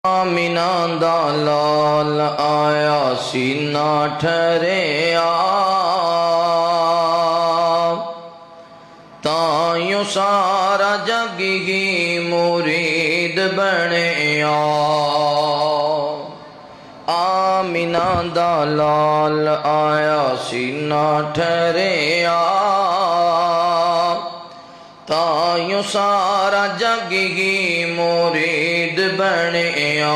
आमिना दा लाल आया सीना ठहरिया ताइयों सारा जग ही मुरीद बनिया। आमिना दा लाल आया सीना ठहरिया ताइयों सारा जग ही मुरीद बनिया।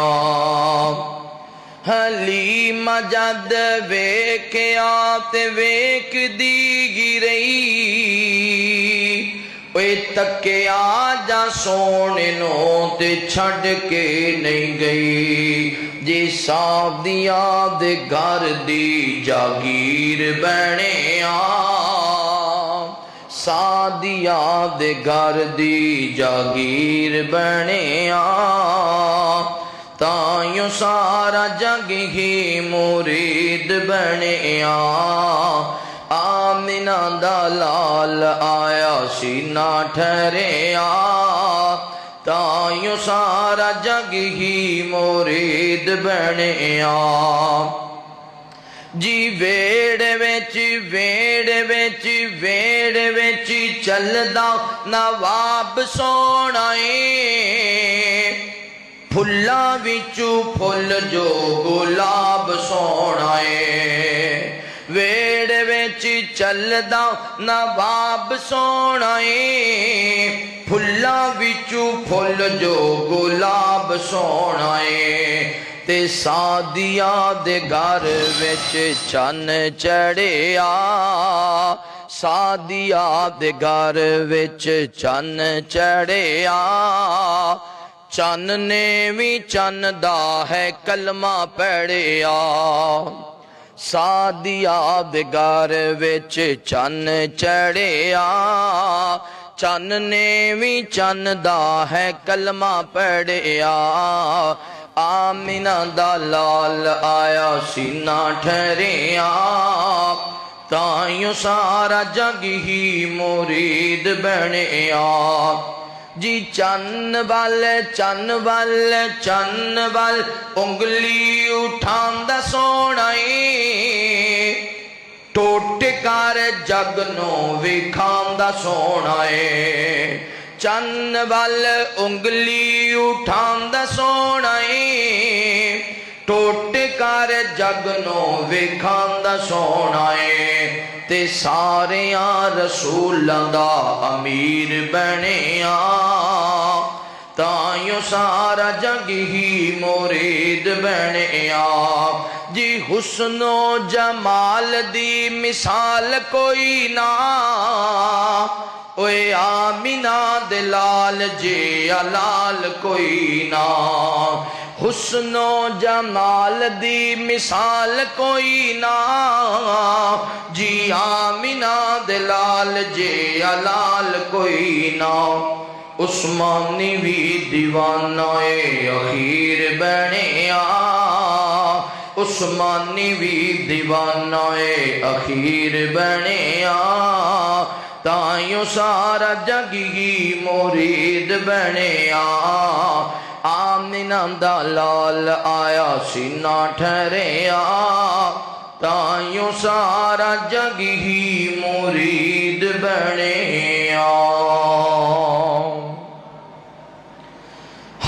हलीमा जद वेख्या ते वेखदी ही रही ओए तकिया जा सोने नो ते छड़ के नहीं गई जी साहब दिया दे घर दी जागीर बनिया। सादिया दे घर दी जागीर बनिया ताइयों सारा जग ही मुरीद बनिया। आमिना दा लाल आया सीना ठहरिया ताइयों सारा जग ही मुरीद बनिया। जी वेड़ विच चलदा नवाब सोना फुल्ला विचू फुल जो गुलाब सोना वेड़ विच चलदा नवाब सोना फुल्ला विचू फुल जो गुलाब सोना ते सादिया दे घर विच चन चढ़िया। सादिया दे घर विच चन चढ़िया चन ने भी चन दा है कलमा पढ़िया। सादिया दे घर विच चन चढ़िया चन ने भी चन दा है कलमा पढ़िया। आमिना दा लाल आया सीना ठहरिया ताइयों सारा जग ही मुरीद बनिया। जी चन वल उंगली उठांदा सोना टोट कर जग नो विखांदा सोना चन वल उंगली उठांदा सोना टोट कर जग नो विखांदा सोना ते सारिया रसूलां दा अमीर बनिया ताइयों सारा जग ही मुरीद बनिया। जी हुस्नो जमाल दी मिसाल कोई ना ओए आमिना दे लाल जे अलाल कोई ना। हुस्नो जमाल दी मिसाल कोई ना जी आमिना दे लाल जे अलाल कोई ना। उस्मानी भी दीवाना अखीर बनिया उस्मानी भी दीवाना अखीर बनिया ताइयों सारा जग ही मुरीद बनिया। आमिना दा लाल आया सीना ठहरिया ताइयों सारा जग ही मुरीद बनिया।